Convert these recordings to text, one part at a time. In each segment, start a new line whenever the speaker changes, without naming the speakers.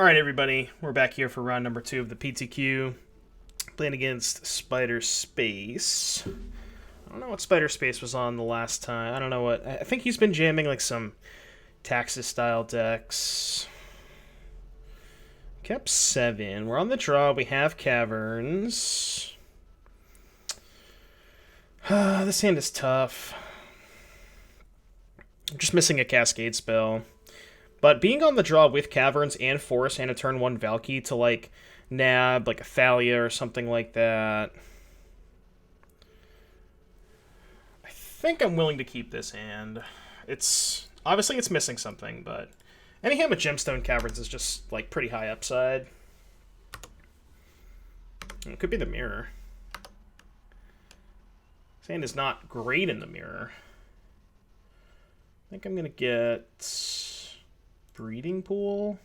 Alright, everybody, we're back here for round number 2 of the PTQ. Playing against Spider Space. I don't know what Spider Space was on the last time. I don't know what. I think he's been jamming like some Taxes style decks. Kept 7. We're on the draw. We have Caverns. This hand is tough. I'm just missing a Cascade spell. But being on the draw with Caverns and Force and a turn 1 Valki to, like, nab, like, a Thalia or something like that. I think I'm willing to keep this hand. Obviously, it's missing something, but any hand with Gemstone Caverns is just, like, pretty high upside. It could be the mirror. This hand is not great in the mirror. I think I'm going to get Breeding Pool.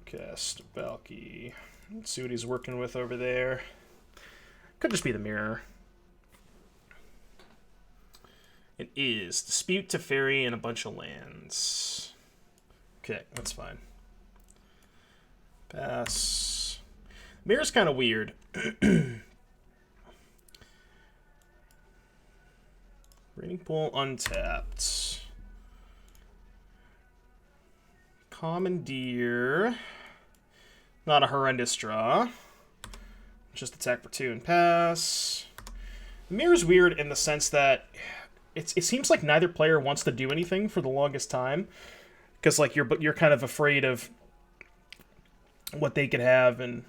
Cast Valki. Let's see what he's working with over there. Could just be the mirror. It is Dispute, Teferi, and a bunch of lands. Okay, that's fine. Pass. Mirror's kind of weird. Breeding Pool untapped. Commandeer. Not a horrendous draw. Just attack for 2 and pass. The mirror's weird in the sense that it seems like neither player wants to do anything for the longest time. Because like you're kind of afraid of what they could have, and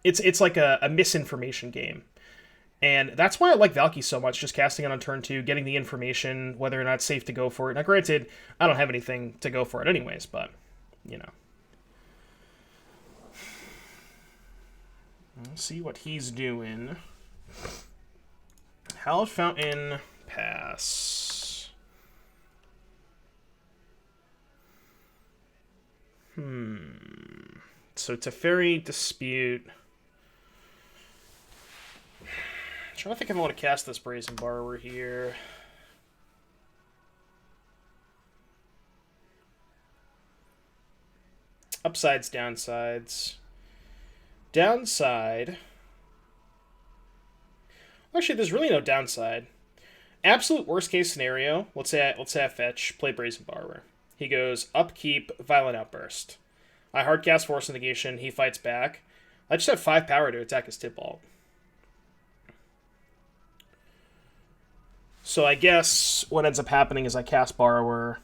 it's like a misinformation game. And that's why I like Valki so much, just casting it on turn 2, getting the information, whether or not it's safe to go for it. Now, granted, I don't have anything to go for it anyways, but, you know. Let's see what he's doing. Hallowed Fountain, pass. So Teferi, Dispute. I'm trying to think if I want to cast this Brazen Borrower here. Upsides, downsides. Downside. Actually, there's really no downside. Absolute worst case scenario. Let's say I fetch, play Brazen Borrower. He goes upkeep, Violent Outburst. I hardcast Force Negation. He fights back. I just have 5 power to attack his Tibalt. So I guess what ends up happening is I cast Borrower.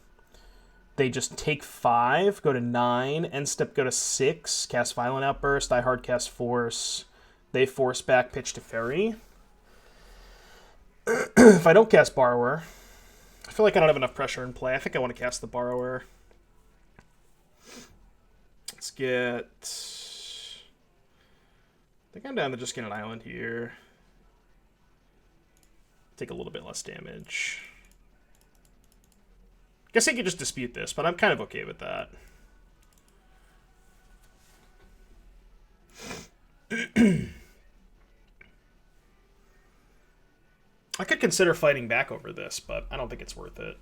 They just take 5, go to 9, end step go to 6, cast Violent Outburst, I hardcast Force. They force back, pitch Teferi. If I don't cast Borrower, I feel like I don't have enough pressure in play. I think I want to cast the Borrower. Let's get... I think I'm down to just get an island here. Take a little bit less damage. Guess I could just dispute this, but I'm kind of okay with that. I could consider fighting back over this, but I don't think it's worth it.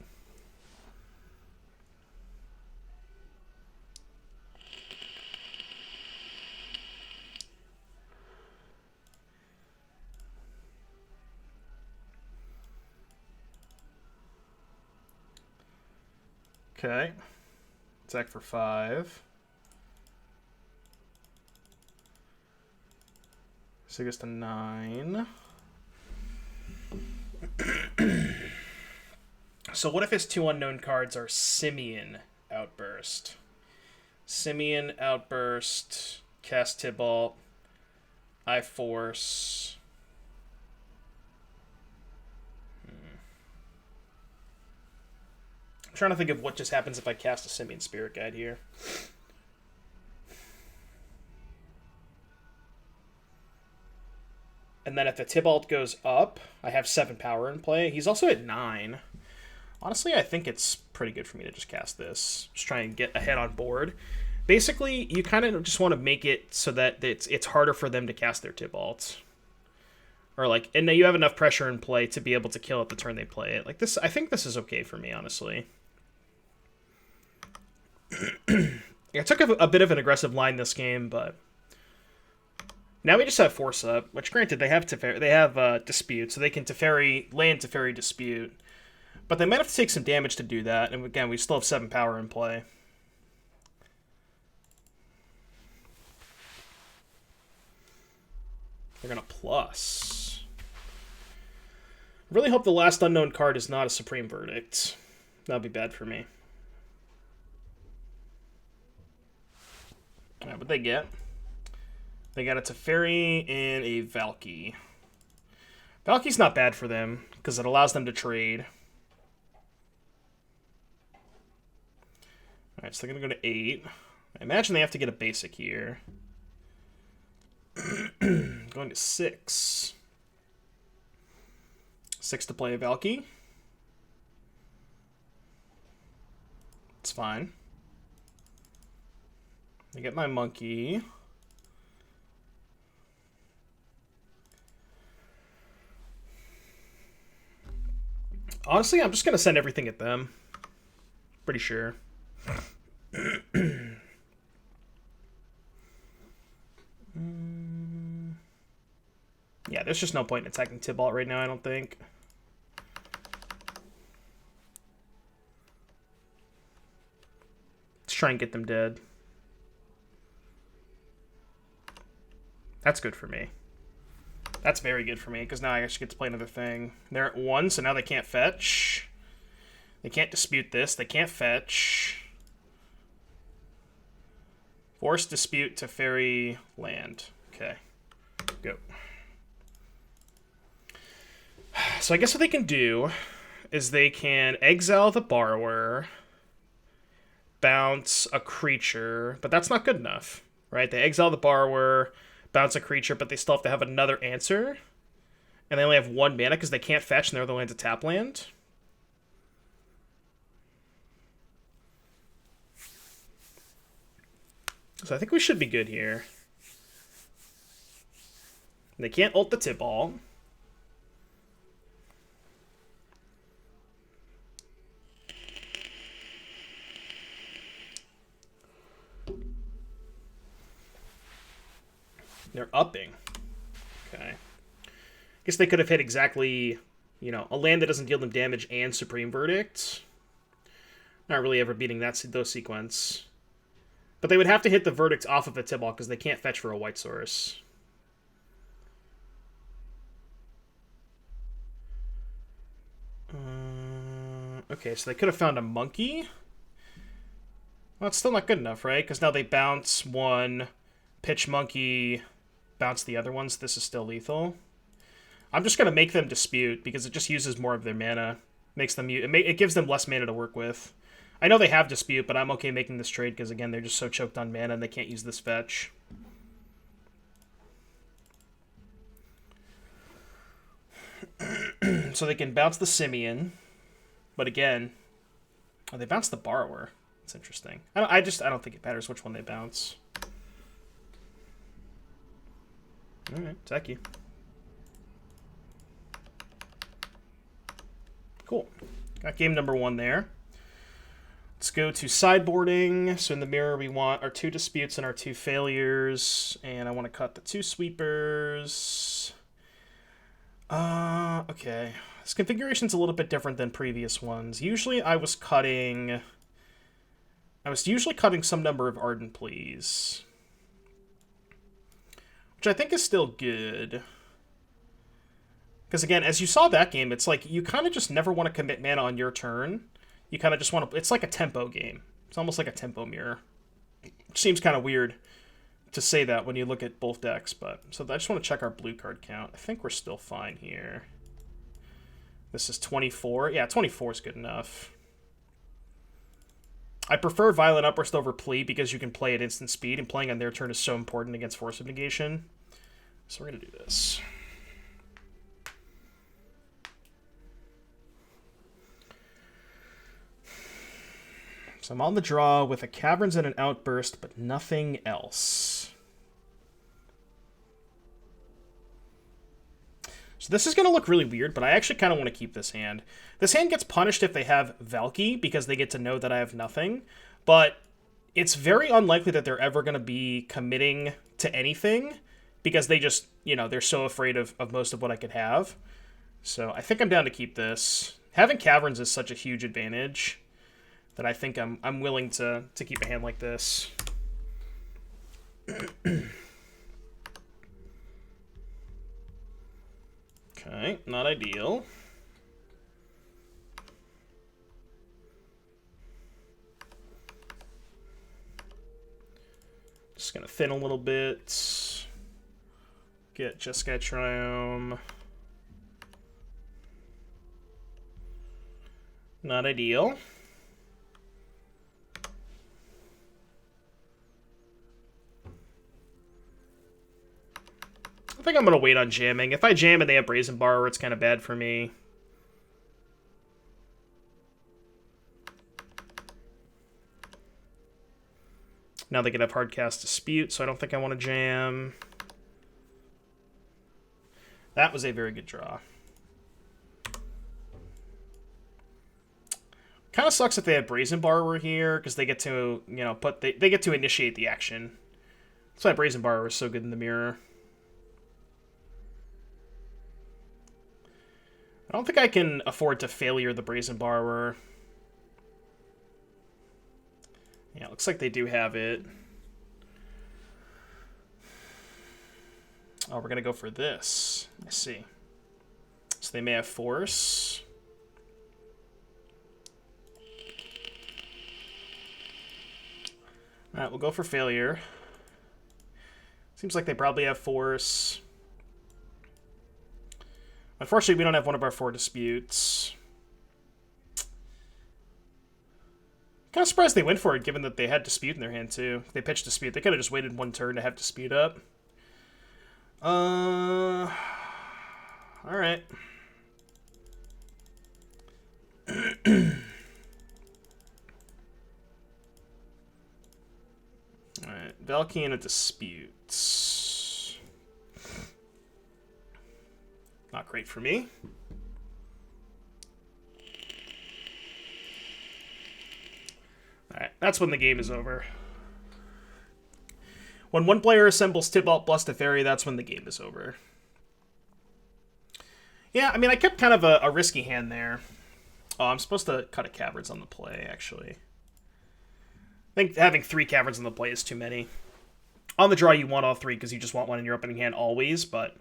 Okay. Attack for 5. So it goes to 9. So what if his 2 unknown cards are Simian Outburst? Simian Outburst, cast Tibalt, I force. I'm trying to think of what just happens if I cast a Simian Spirit Guide here. And then if the Tibalt goes up, I have 7 power in play. He's also at 9. Honestly, I think it's pretty good for me to just cast this. Just try and get ahead on board. Basically, you kind of just want to make it so that it's harder for them to cast their Tibalt. Or, like, and you have enough pressure in play to be able to kill it the turn they play it. Like, this, I think this is okay for me, honestly. I took a bit of an aggressive line this game, but now we just have Force Up, which, granted, they have Dispute, so they can land Teferi Dispute. But they might have to take some damage to do that, and again, we still have 7 power in play. They're gonna plus. Really hope the last unknown card is not a Supreme Verdict. That'd be bad for me. Alright, what'd they get? They got a Teferi and a Valki. Valki's not bad for them, because it allows them to trade. Alright, so they're going to go to 8. I imagine they have to get a basic here. Going to 6. 6 to play a Valki. It's fine. I get my monkey. Honestly, I'm just going to send everything at them. Pretty sure. Yeah, there's just no point in attacking Tibalt right now, I don't think. Let's try and get them dead. That's good for me. That's very good for me, because now I actually get to play another thing. They're at 1, so now they can't fetch. They can't dispute this. They can't fetch. Force Dispute to Teferi land. Okay. Go. So I guess what they can do is they can exile the Borrower, bounce a creature, but that's not good enough, right? They exile the Borrower, bounce a creature, but they still have to have another answer. And they only have 1 mana because they can't fetch and their other land's a tap land. So I think we should be good here. They can't ult the Tibalt. They're upping. Okay. Guess they could have hit exactly, you know, a land that doesn't deal them damage and Supreme Verdict. Not really ever beating those sequence. But they would have to hit the Verdict off of a Tibalt because they can't fetch for a white source. Okay, so they could have found a monkey. Well, it's still not good enough, right? Because now they bounce 1, pitch monkey, bounce the other ones. This is still lethal. I'm just going to make them dispute because it just uses more of their mana. It gives them less mana to work with. I know they have dispute, but I'm okay making this trade because, again, they're just so choked on mana and they can't use this fetch. So they can bounce the Simian, but again, they bounce the Borrower. That's interesting. I don't think it matters which one they bounce. All right, Zeki. Cool. Got game number 1 there. Let's go to sideboarding. So in the mirror, we want our 2 disputes and our 2 failures. And I want to cut the 2 sweepers. Okay. This configuration's a little bit different than previous ones. Usually I was usually cutting some number of Ardent Pleas, which I think is still good. Because again, as you saw that game, it's like you kind of just never want to commit mana on your turn. You kind of just want to... It's like a tempo game. It's almost like a tempo mirror. Which seems kind of weird to say that when you look at both decks, but... So I just want to check our blue card count. I think we're still fine here. This is 24. Yeah, 24 is good enough. I prefer Violent Outburst over Plea because you can play at instant speed, and playing on their turn is so important against Force of Negation. So we're going to do this. So I'm on the draw with a Caverns and an Outburst, but nothing else. So this is going to look really weird, but I actually kind of want to keep this hand. This hand gets punished if they have Valki, because they get to know that I have nothing. But it's very unlikely that they're ever going to be committing to anything, because they just, you know, they're so afraid of most of what I could have. So I think I'm down to keep this. Having Caverns is such a huge advantage that I think I'm willing to keep a hand like this. Okay, not ideal. Just gonna thin a little bit. Get Jeskai Triome. Not ideal. I think I'm going to wait on jamming. If I jam and they have Brazen Borrower, it's kind of bad for me. Now they can have Hardcast Dispute, so I don't think I want to jam. That was a very good draw. Kind of sucks if they have Brazen Borrower here, because they get to, you know, they get to initiate the action. That's why Brazen Borrower is so good in the mirror. I don't think I can afford to failure the Brazen Borrower. Yeah, it looks like they do have it. Oh, we're going to go for this. I see. So they may have Force. Alright, we'll go for failure. Seems like they probably have Force. Unfortunately, we don't have one of our 4 disputes. Kind of surprised they went for it, given that they had dispute in their hand, too. They pitched dispute. They could have just waited 1 turn to have dispute up. Alright. Alright, Valki and a dispute. Not great for me. Alright, that's when the game is over. When one player assembles Tibalt plus Teferi, that's when the game is over. Yeah, I mean, I kept kind of a risky hand there. Oh, I'm supposed to cut a Caverns on the play, actually. I think having 3 Caverns on the play is too many. On the draw, you want all 3 because you just want one in your opening hand always, but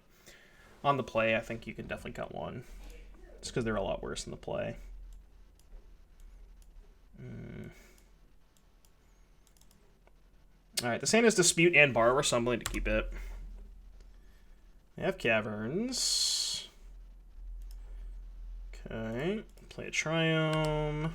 on the play, I think you can definitely cut 1. Just because they're a lot worse in the play. Alright, this hand is Dispute and Borrower, so I'm willing to keep it. They have Caverns. Okay, play a Triome.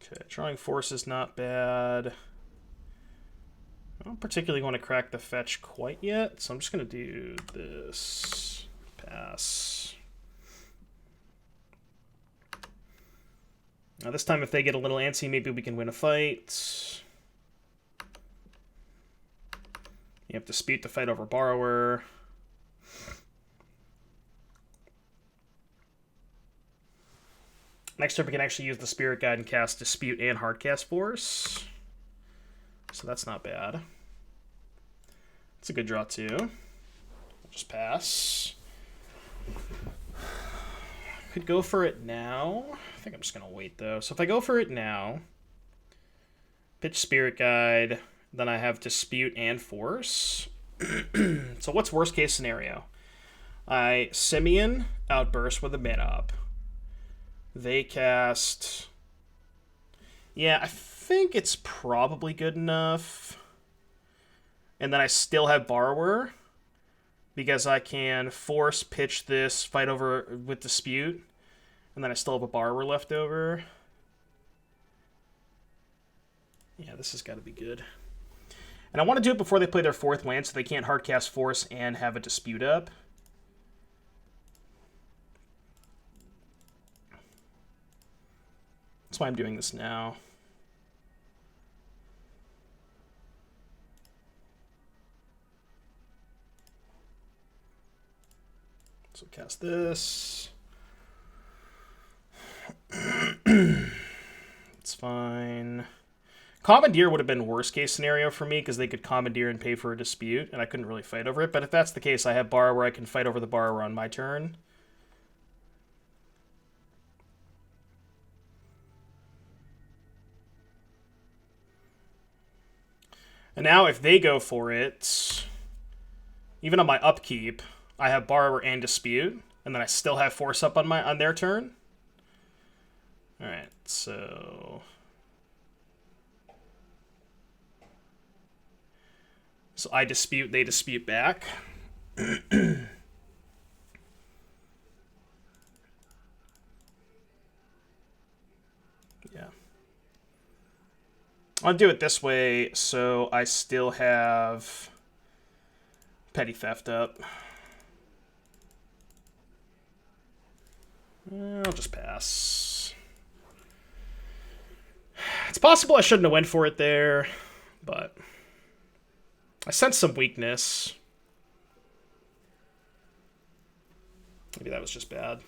Okay, drawing Force is not bad. I don't particularly want to crack the fetch quite yet, so I'm just going to do this. Pass. Now this time if they get a little antsy, maybe we can win a fight. You have Dispute to fight over Borrower. Next turn we can actually use the Spirit Guide and cast Dispute and Hardcast Force. So that's not bad. It's a good draw too. I'll just pass. Could go for it now. I think I'm just going to wait though. So if I go for it now, pitch Spirit Guide, then I have Dispute and Force. So what's worst case scenario? I Simeon Outburst with a mana up. They cast... Yeah, I think it's probably good enough. And then I still have Borrower, because I can Force, pitch this, fight over with Dispute, and then I still have a Borrower left over. Yeah, this has got to be good. And I want to do it before they play their 4th land, so they can't Hardcast Force and have a Dispute up. That's why I'm doing this now. So cast this. It's fine. Commandeer would have been worst case scenario for me because they could commandeer and pay for a dispute, and I couldn't really fight over it. But if that's the case, I have Borrower. I can fight over the Borrower on my turn. And now if they go for it, even on my upkeep, I have Borrower and Dispute, and then I still have Force Up on their turn. All right, so I dispute, they dispute back. Yeah. I'll do it this way, so I still have Petty Theft up. I'll just pass. It's possible I shouldn't have went for it there, but I sense some weakness. Maybe that was just bad.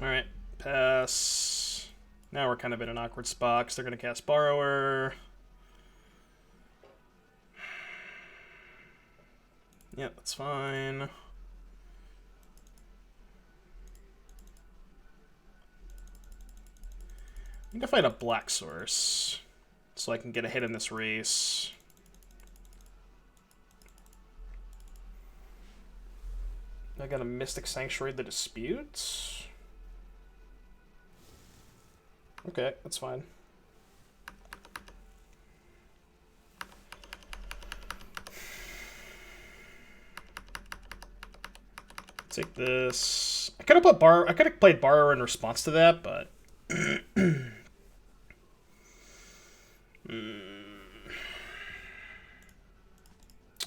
Alright, pass. Now we're kind of in an awkward spot because they're going to cast Borrower. Yeah, that's fine. I think if I had a black source, so I can get a hit in this race. I got a Mystic Sanctuary the Dispute. Okay, that's fine. Take this. I could have put I could have played Borrower in response to that, but Alright,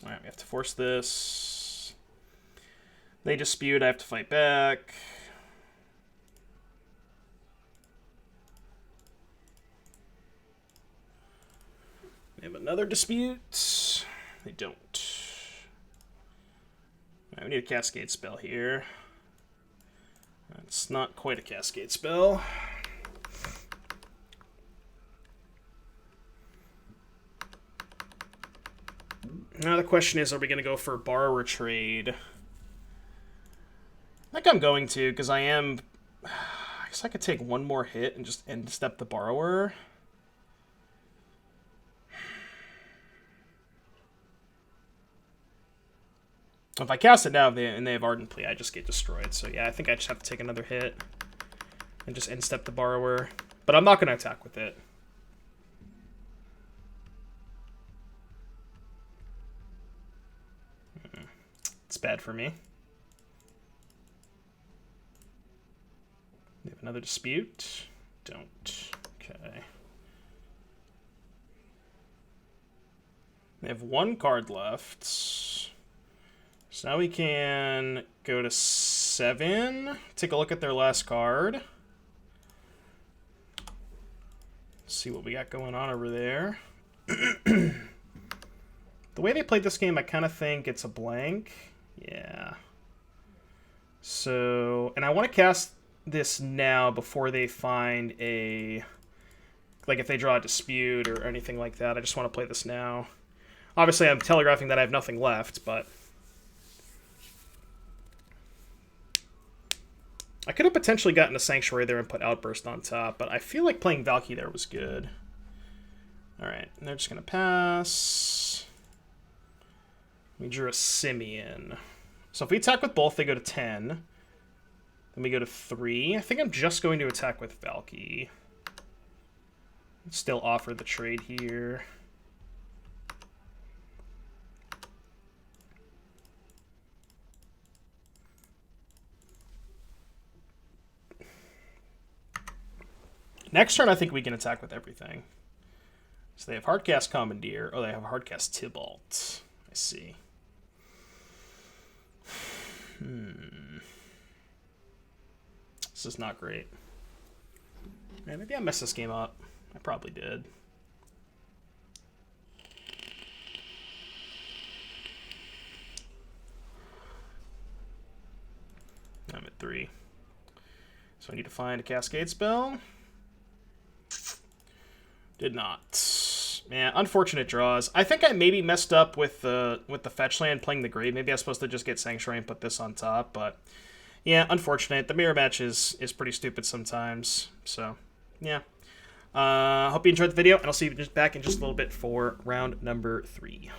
we have to force this. They dispute, I have to fight back. They have another dispute. They don't. Alright, we need a Cascade spell here. It's not quite a Cascade spell. Now the question is, are we going to go for Borrower trade? I think I'm going to, because I guess I could take one more hit and just end step the Borrower. If I cast it now and they have Ardent Plea, I just get destroyed. So yeah, I think I just have to take another hit and just end step the Borrower. But I'm not going to attack with it. It's bad for me. They have another dispute. Don't. Okay. They have one card left. So now we can go to 7. Take a look at their last card. See what we got going on over there. The way they played this game, I kind of think it's a blank. Yeah. So, and I want to cast this now before they find a, like if they draw a dispute or anything like that. I just want to play this now. Obviously, I'm telegraphing that I have nothing left, but I could have potentially gotten a Sanctuary there and put Outburst on top, but I feel like playing Valki there was good. Alright, and they're just going to pass. We drew a Simeon. So if we attack with both, they go to 10. Then we go to 3. I think I'm just going to attack with Valki. Still offer the trade here. Next turn, I think we can attack with everything. So they have Hardcast Commandeer. Oh, they have Hardcast Tybalt. I see. This is not great. Man, maybe I messed this game up. I probably did. I'm at 3. So I need to find a Cascade spell. Did not. Man, unfortunate draws. I think I maybe messed up with the fetch land playing the grave. Maybe I was supposed to just get Sanctuary and put this on top, but yeah, unfortunate. The mirror match is pretty stupid sometimes. So yeah. Hope you enjoyed the video, and I'll see you back in just a little bit for round number 3.